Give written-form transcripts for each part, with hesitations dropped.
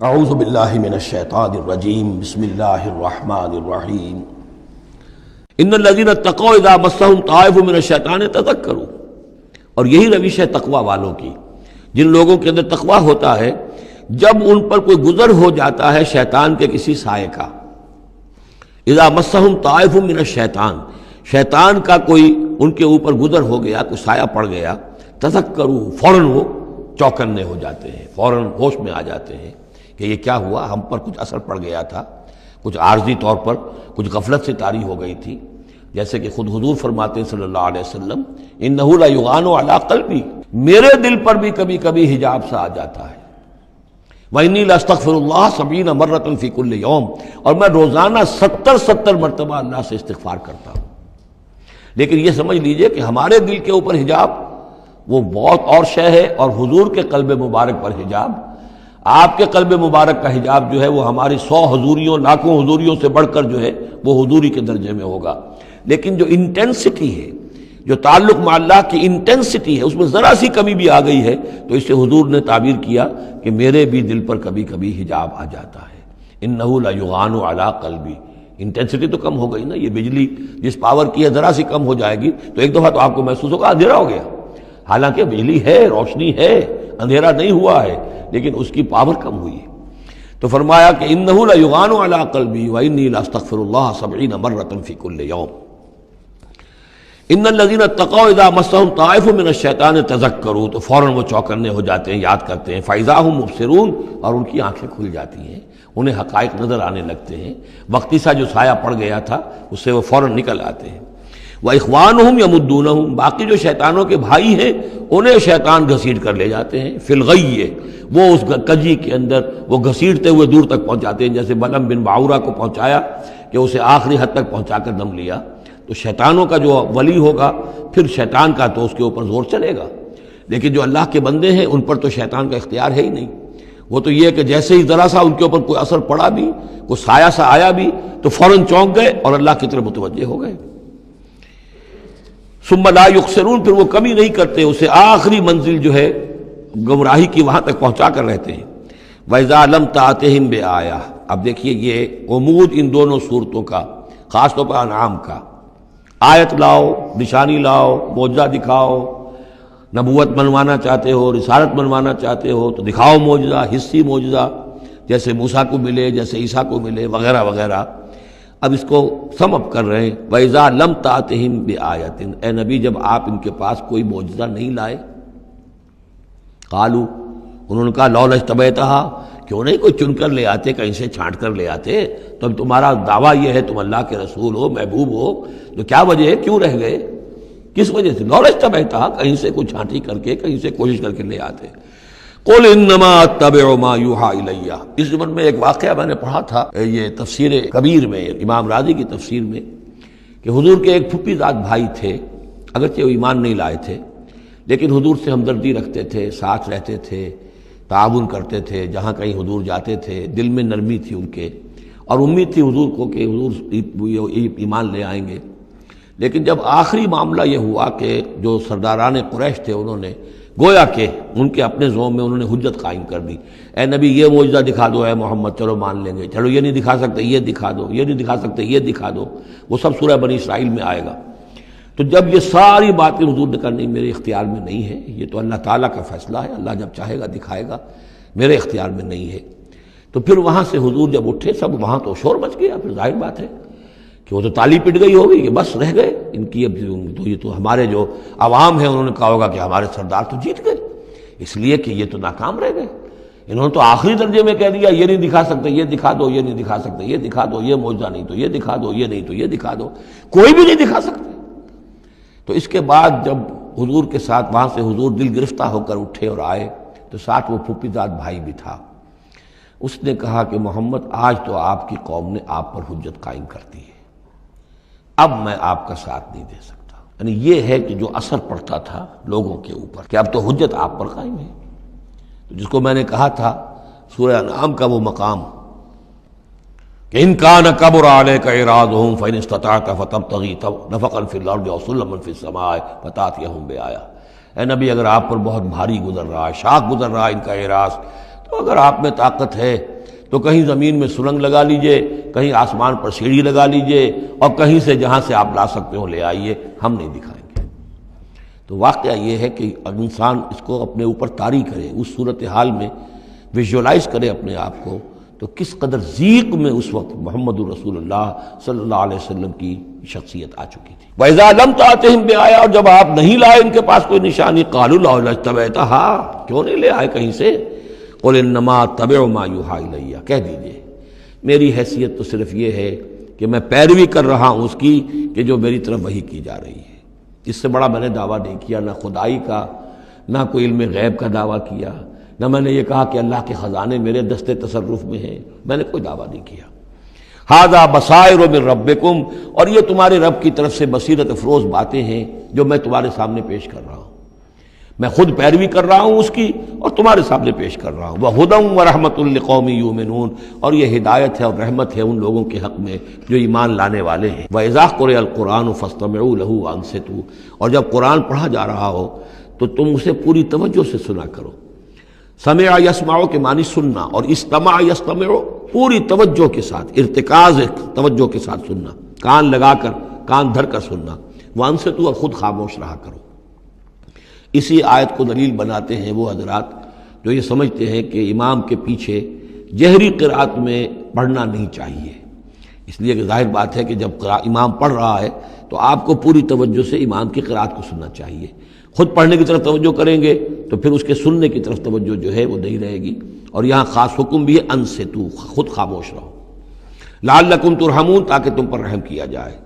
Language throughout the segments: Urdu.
اعوذ باللہ من الشیطان الرجیم بسم اللہ الرحمن الرحیم ان الذین اتقوا اذا مسهم طائف من الشیطان تذکروا، اور یہی روش ہے تقوی والوں کی، جن لوگوں کے اندر تقوی ہوتا ہے جب ان پر کوئی گزر ہو جاتا ہے شیطان کے کسی سائے کا۔ اذا مسهم طائف من الشیطان، شیطان کا کوئی ان کے اوپر گزر ہو گیا، کوئی سایہ پڑ گیا، تذکروا، فوراً وہ چوکنے ہو جاتے ہیں، فوراً ہوش میں آ جاتے ہیں کہ یہ کیا ہوا، ہم پر کچھ اثر پڑ گیا تھا، کچھ عارضی طور پر کچھ غفلت سے طاری ہو گئی تھی، جیسے کہ خود حضور فرماتے ہیں صلی اللہ علیہ وسلم انہ لا یغان علی قلبی، میرے دل پر بھی کبھی کبھی حجاب سا آ جاتا ہے، وانی لاستغفر اللہ 70 مرۃ فی کل یوم، اور میں روزانہ 70 مرتبہ اللہ سے استغفار کرتا ہوں۔ لیکن یہ سمجھ لیجئے کہ ہمارے دل کے اوپر حجاب وہ بہت اور شے ہے، اور حضور کے قلب مبارک پر حجاب، آپ کے قلب مبارک کا حجاب جو ہے وہ ہماری 100 حضوریوں لاکھوں حضوریوں سے بڑھ کر جو ہے وہ حضوری کے درجے میں ہوگا۔ لیکن جو انٹینسٹی ہے، جو تعلق مع اللہ کی انٹینسٹی ہے، اس میں ذرا سی کمی بھی آ گئی ہے تو اس سے حضور نے تعبیر کیا کہ میرے بھی دل پر کبھی کبھی حجاب آ جاتا ہے۔ انہ لا یغان علی قلبی، انٹینسٹی تو کم ہو گئی نا، یہ بجلی جس پاور کی ہے ذرا سی کم ہو جائے گی تو ایک دفعہ تو آپ کو محسوس ہوگا اندھیرا ہو گیا، حالانکہ بجلی ہے، روشنی ہے، اندھیرا نہیں ہوا ہے، لیکن اس کی پاور کم ہوئی ہے۔ تو فرمایا کہ انہ لا یغان علی قلبی وانی لاستغفر اللہ 70 مرۃ فی کل یوم۔ ان الذین اتقوا اذا مسهم طائف من الشیطان تذکروا، تو فوراً وہ چوکنے ہو جاتے ہیں، یاد کرتے ہیں، فاذا هم مبصرون، اور ان کی آنکھیں کھل جاتی ہیں، انہیں حقائق نظر آنے لگتے ہیں، وقتی سا جو سایہ پڑ گیا تھا اس سے وہ فوراً نکل آتے ہیں۔ وَإِخْوَانُهُمْ يَمُدُّونَهُمْ، باقی جو شیطانوں کے بھائی ہیں انہیں شیطان گھسیٹ کر لے جاتے ہیں، فی الغی، وہ اس کجی کے اندر وہ گھسیٹتے ہوئے دور تک پہنچاتے ہیں، جیسے بلعم بن باعورہ کو پہنچایا کہ اسے آخری حد تک پہنچا کر دم لیا۔ تو شیطانوں کا جو ولی ہوگا پھر شیطان کا تو اس کے اوپر زور چلے گا، لیکن جو اللہ کے بندے ہیں ان پر تو شیطان کا اختیار ہے ہی نہیں۔ وہ تو یہ کہ جیسے ہی ذرا سا ان کے اوپر کوئی اثر پڑا بھی، کوئی سایہ سا آیا بھی تو فوراً چونک گئے اور اللہ کی طرف متوجہ ہو گئے۔ ثم لا یقصرون، پھر وہ کمی نہیں کرتے، اسے آخری منزل جو ہے گمراہی کی وہاں تک پہنچا کر رہتے ہیں۔ وَإِذَا لَمْ تَأْتِهِمْ بِآیَةٍ، اب دیکھیے یہ عمود ان دونوں صورتوں کا، خاص طور پر انعام کا، آیت لاؤ، نشانی لاؤ، معجزہ دکھاؤ، نبوت منوانا چاہتے ہو، رسالت منوانا چاہتے ہو تو دکھاؤ معجزہ، حصی معجزہ، جیسے موسیٰ کو ملے، جیسے عیسیٰ کو ملے، وغیرہ وغیرہ۔ اب اس کو سم اپ کر رہے ہیں، وَإِذَا لَمْ تَأْتِهِمْ بِآیَةٍ، اے نبی جب آپ ان کے پاس کوئی معجزہ نہیں لائے، قالوا، انہوں نے کہا لولا اجتبیتہا، کیوں نہیں کوئی چن کر لے آتے، کہیں سے چھانٹ کر لے آتے، تو اب تمہارا دعویٰ یہ ہے تم اللہ کے رسول ہو، محبوب ہو، تو کیا وجہ ہے، کیوں رہ گئے، کس وجہ سے؟ لولا اجتبیتہا، کہیں سے کوئی چھانٹی کر کے، کہیں سے کوشش کر کے لے آتے۔ قل انما اتبع ما یوحی الی، اس زمن میں ایک واقعہ میں نے پڑھا تھا، یہ تفسیر کبیر میں، امام راضی کی تفسیر میں، کہ حضور کے ایک پھوپھی زاد بھائی تھے، اگرچہ وہ ایمان نہیں لائے تھے لیکن حضور سے ہمدردی رکھتے تھے، ساتھ رہتے تھے، تعاون کرتے تھے، جہاں کہیں حضور جاتے تھے دل میں نرمی تھی ان کے، اور امید تھی حضور کو کہ حضور ایمان لے آئیں گے۔ لیکن جب آخری معاملہ یہ ہوا کہ جو سرداران قریش تھے انہوں نے گویا کہ ان کے اپنے زوم میں انہوں نے حجت قائم کر دی، اے نبی یہ معجزہ دکھا دو، اے محمد چلو مان لیں گے، چلو یہ نہیں دکھا سکتے یہ دکھا دو، یہ نہیں دکھا سکتے یہ دکھا دو، وہ سب سورہ بنی اسرائیل میں آئے گا۔ تو جب یہ ساری باتیں حضور نے کہا نہیں میرے اختیار میں نہیں ہے، یہ تو اللہ تعالیٰ کا فیصلہ ہے، اللہ جب چاہے گا دکھائے گا، میرے اختیار میں نہیں ہے۔ تو پھر وہاں سے حضور جب اٹھے سب وہاں تو شور مچ گیا، پھر ظاہر بات ہے کہ وہ تو تالی پٹ گئی ہوگی کہ بس رہ گئے ان کی، اب تو یہ تو ہمارے جو عوام ہیں انہوں نے کہا ہوگا کہ ہمارے سردار تو جیت گئے، اس لیے کہ یہ تو ناکام رہ گئے، انہوں نے تو آخری درجے میں کہہ دیا یہ نہیں دکھا سکتے یہ دکھا دو، یہ نہیں دکھا سکتے یہ دکھا دو، یہ معجزہ نہیں تو یہ دکھا دو، یہ نہیں تو یہ دکھا دو، کوئی بھی نہیں دکھا سکتے۔ تو اس کے بعد جب حضور کے ساتھ وہاں سے حضور دل گرفتہ ہو کر اٹھے اور آئے تو ساتھ وہ پھوپھی زاد بھائی بھی تھا، اس نے کہا کہ محمد آج تو آپ کی قوم نے آپ پر حجت قائم کر دی ہے، اب میں آپ کا ساتھ نہیں دے سکتا۔ یعنی یہ ہے کہ جو اثر پڑتا تھا لوگوں کے اوپر کہ اب تو حجت آپ پر قائم ہے، تو جس کو میں نے کہا تھا سورہ انعام کا وہ مقام کہ ان کان کبر علیک اعراضهم فان استطعت فتبتغی نفقا فی الارض او سلما فی السماء فتاتیہم بآیہ، اے نبی اگر آپ پر بہت بھاری گزر رہا ہے، شاق گزر رہا ہے ان کا اعراض، تو اگر آپ میں طاقت ہے تو کہیں زمین میں سرنگ لگا لیجئے، کہیں آسمان پر سیڑھی لگا لیجئے، اور کہیں سے جہاں سے آپ لا سکتے ہو لے آئیے، ہم نہیں دکھائیں گے۔ تو واقعہ یہ ہے کہ انسان اس کو اپنے اوپر طاری کرے، اس صورتحال میں ویژولائز کرے اپنے آپ کو، تو کس قدر ضیق میں اس وقت محمد رسول اللہ صلی اللہ علیہ وسلم کی شخصیت آ چکی تھی۔ وَإِذَا لَمْ تَأْتِهِمْ بِآيَةٍ، اور جب آپ نہیں لائے ان کے پاس کوئی نشانی، قَالُوا لَوْلَا اجْتَبَيْتَهَا، کیوں نہیں لے آئے کہیں سے؟ قُلْ إِنَّمَا أَتَّبِعُ مَا يُوحَىٰ إِلَيَّ، کہہ دیجئے میری حیثیت تو صرف یہ ہے کہ میں پیروی کر رہا ہوں اس کی کہ جو میری طرف وحی کی جا رہی ہے۔ اس سے بڑا میں نے دعویٰ نہیں کیا، نہ خدائی کا، نہ کوئی علم غیب کا دعویٰ کیا، نہ میں نے یہ کہا کہ اللہ کے خزانے میرے دستے تصرف میں ہیں، میں نے کوئی دعویٰ نہیں کیا۔ ھذا بصائر من ربکم، اور یہ تمہارے رب کی طرف سے بصیرت افروز باتیں ہیں جو میں تمہارے سامنے پیش کر رہا ہوں۔ میں خود پیروی کر رہا ہوں اس کی اور تمہارے سامنے پیش کر رہا ہوں۔ وَھدًى وَرَحْمَةٌ لِّقَوْمٍ يُؤْمِنُونَ، اور یہ ہدایت ہے اور رحمت ہے ان لوگوں کے حق میں جو ایمان لانے والے ہیں۔ وَإِذَا قُرِئَ الْقُرْآنُ فَاسْتَمِعُوا لَهُ وَأَنصِتُوا، اور جب قرآن پڑھا جا رہا ہو تو تم اسے پوری توجہ سے سنا کرو۔ سمع یسمع کے معنی سننا، اور استمع یستمع پوری توجہ کے ساتھ، ارتکاز توجہ کے ساتھ سننا، کان لگا کر، کان دھر کر سننا۔ وانصتوا، اور خود خاموش رہا کرو۔ اسی آیت کو دلیل بناتے ہیں وہ حضرات جو یہ سمجھتے ہیں کہ امام کے پیچھے جہری قرأت میں پڑھنا نہیں چاہیے، اس لیے کہ ظاہر بات ہے کہ جب امام پڑھ رہا ہے تو آپ کو پوری توجہ سے امام کی قرأت کو سننا چاہیے۔ خود پڑھنے کی طرف توجہ کریں گے تو پھر اس کے سننے کی طرف توجہ جو ہے وہ نہیں رہے گی۔ اور یہاں خاص حکم بھی ہے انصتوا، خود خاموش رہو، لعلکم ترحمون، تاکہ تم پر رحم کیا جائے۔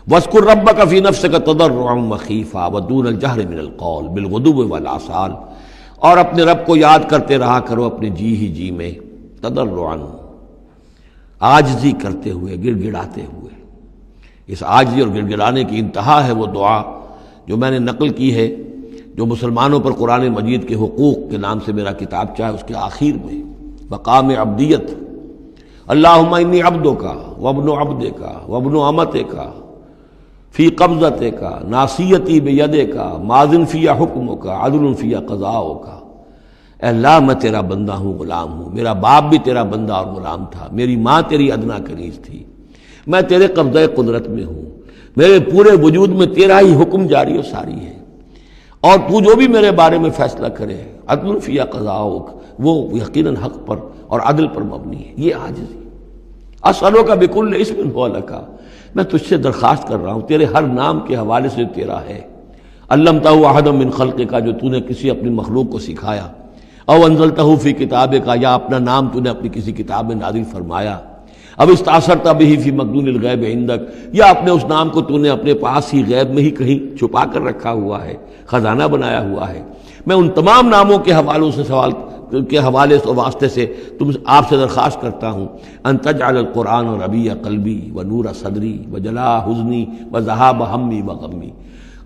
وَاذْكُرْ رَبَّكَ فِي نَفْسِكَ تَضَرُّعًا وَخِيفًا وَدُونَ الْجَهْرِ مِنَ الْقَوْلِ بِالْغُدُوِّ وَالْآصَالِ، اور اپنے رب کو یاد کرتے رہا کرو اپنے جی ہی جی میں، تضرعاً، عاجزی کرتے ہوئے، گڑ گڑاتے ہوئے۔ اس عاجزی اور گڑ گڑانے کی انتہا ہے وہ دعا جو میں نے نقل کی ہے، جو مسلمانوں پر قرآن مجید کے حقوق کے نام سے میرا کتاب چاہے اس کے آخر میں مقام عبدیت، اللہم انی عبدک وابن عبدک وابن امتک فی قبضتک ناصیتی بیدک ماضٍ فی حکمک عدل فی قضاؤک۔ اے اللہ میں تیرا بندہ ہوں، غلام ہوں، میرا باپ بھی تیرا بندہ اور غلام تھا، میری ماں تیری ادنا کنیز تھی، میں تیرے قبضۂ قدرت میں ہوں، میرے پورے وجود میں تیرا ہی حکم جاری و ساری ہے، اور تو جو بھی میرے بارے میں فیصلہ کرے عدل فی قضاؤک، وہ یقیناً حق پر اور عدل پر مبنی ہے۔ یہ عاجزی۔ اسألک بکل اسم هو لک، میں تجھ سے درخواست کر رہا ہوں تیرے ہر نام کے حوالے سے تیرا ہے، علمتہ احدا من خلقک، جو تو نے کسی اپنی مخلوق کو سکھایا، او انزلتہ فی کتابک، یا اپنا نام تو نے اپنی کسی کتاب میں نازل فرمایا، اب استاثرت بہ فی مکنون الغیب عندک، یا اپنے اس نام کو تو نے اپنے پاس ہی غیب میں ہی کہیں چھپا کر رکھا ہوا ہے، خزانہ بنایا ہوا ہے۔ میں ان تمام ناموں کے حوالوں سے سوال کے حوالے سے واسطے سے آپ سے درخواست کرتا ہوں ان تجعل القرآن ربیع قلبی ونور صدری وجلاء حزنی وذہاب ہمی وغمی،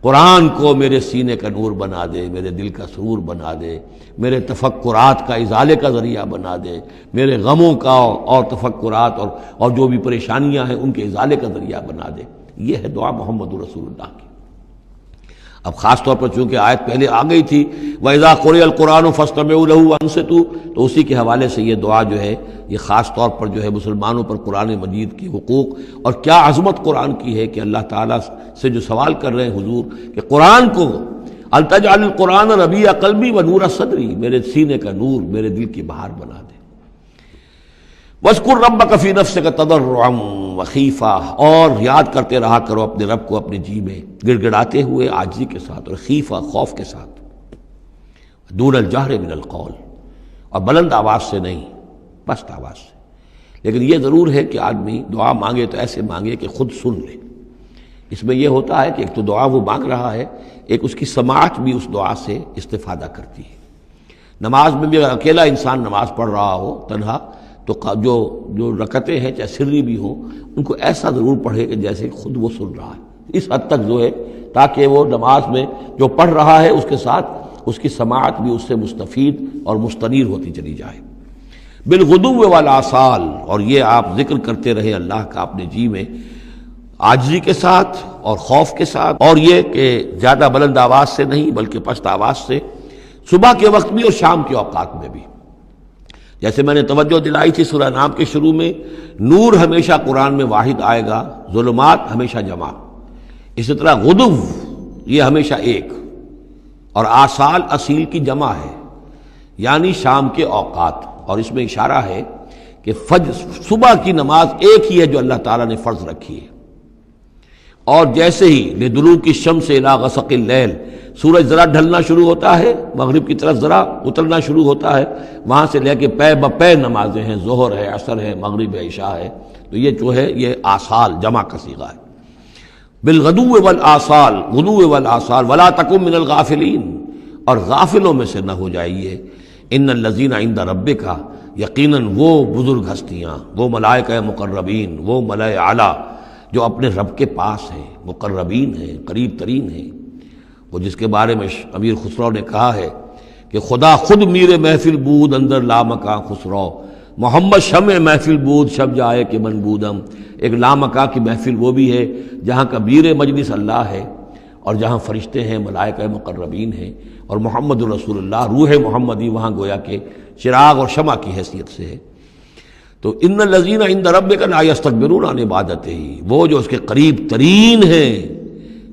قرآن کو میرے سینے کا نور بنا دے، میرے دل کا سرور بنا دے، میرے تفکرات کا ازالے کا ذریعہ بنا دے، میرے غموں کا اور تفکرات اور جو بھی پریشانیاں ہیں ان کے ازالے کا ذریعہ بنا دے۔ یہ ہے دعا محمد رسول اللہ کی۔ اب خاص طور پر چونکہ آیت پہلے آ گئی تھی وَإِذَا قُرِئَ الْقُرْآنُ فَاسْتَمِعُوا لَهُ وَأَنصِتُوا، تو اسی کے حوالے سے یہ دعا جو ہے یہ خاص طور پر جو ہے مسلمانوں پر قرآن مجید کے حقوق اور کیا عظمت قرآن کی ہے کہ اللہ تعالیٰ سے جو سوال کر رہے ہیں حضور کہ قرآن کو التجعل القرآن ربیع قلبی ونور صدری، میرے سینے کا نور، میرے دل کی بہار بنا دے۔ وَاذْكُرْ رَبَّكَ فِي نَفْسِكَ تَضَرُّعًا وَخِيفًا، اور یاد کرتے رہا کرو اپنے رب کو اپنے جی میں، گڑ گڑاتے ہوئے، عاجزی کے ساتھ، اور خیفہ، خوف کے ساتھ، دون الجہر من القول، اور بلند آواز سے نہیں، پست آواز سے۔ لیکن یہ ضرور ہے کہ آدمی دعا مانگے تو ایسے مانگے کہ خود سن لے۔ اس میں یہ ہوتا ہے کہ ایک تو دعا وہ مانگ رہا ہے، ایک اس کی سماعت بھی اس دعا سے استفادہ کرتی ہے۔ نماز میں بھی اگر اکیلا انسان نماز پڑھ رہا ہو تنہا تو جو رکعتیں ہیں چاہے سری بھی ہوں ان کو ایسا ضرور پڑھے کہ جیسے خود وہ سن رہا ہے، اس حد تک جو ہے تاکہ وہ نماز میں جو پڑھ رہا ہے اس کے ساتھ اس کی سماعت بھی اس سے مستفید اور مستنیر ہوتی چلی جائے۔ بالغدو والآصال، اور یہ آپ ذکر کرتے رہے اللہ کا اپنے جی میں، عاجزی کے ساتھ اور خوف کے ساتھ، اور یہ کہ زیادہ بلند آواز سے نہیں بلکہ پست آواز سے، صبح کے وقت بھی اور شام کے اوقات میں بھی۔ جیسے میں نے توجہ دلائی تھی سورہ نام کے شروع میں، نور ہمیشہ قرآن میں واحد آئے گا، ظلمات ہمیشہ جمع، اسی طرح غدو یہ ہمیشہ ایک، اور آصال اصیل کی جمع ہے، یعنی شام کے اوقات، اور اس میں اشارہ ہے کہ صبح کی نماز ایک ہی ہے جو اللہ تعالیٰ نے فرض رکھی ہے۔ اور جیسے ہی لدلوک الشمس الی غسق اللیل، سورج ذرا ڈھلنا شروع ہوتا ہے، مغرب کی طرف ذرا اترنا شروع ہوتا ہے، وہاں سے لے کے پے بپے نمازیں ہیں، ظہر ہے، عصر ہے، مغرب ہے، عشاء ہے، تو یہ جو ہے یہ آصال جمع کا صیغہ ہے۔ بالغدو والآصال، غدو والآصال، ولا تکن من الغافلین، اور غافلوں میں سے نہ ہو جائیے۔ ان الذین عند ربک، یقیناً وہ بزرگ ہستیاں، وہ ملائکہ مقربین، وہ ملائے اعلیٰ جو اپنے رب کے پاس ہیں، مقربین ہیں، قریب ترین ہیں، وہ جس کے بارے میں امیر خسرو نے کہا ہے کہ خدا خود میر محفل بود اندر لامکاں خسرو، محمد شمع محفل بود شب جائے کہ من بودم۔ ایک لامکاں کی محفل وہ بھی ہے جہاں کا میر مجلس اللہ ہے، اور جہاں فرشتے ہیں، ملائکہ مقربین ہیں، اور محمد رسول اللہ روح محمدی وہاں گویا کہ چراغ اور شمع کی حیثیت سے ہے۔ تو ان الذین عند ربک لا یستکبرون عن عبادتہ، وہ جو اس کے قریب ترین ہیں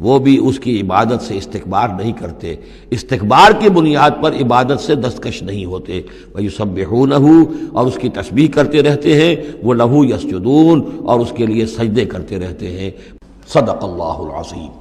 وہ بھی اس کی عبادت سے استکبار نہیں کرتے، استکبار کی بنیاد پر عبادت سے دستکش نہیں ہوتے، وَيُسَبِّحُونَهُ، اور اس کی تسبیح کرتے رہتے ہیں، وہ لہو یسجدون، اور اس کے لیے سجدے کرتے رہتے ہیں۔ صدق اللہ العظیم۔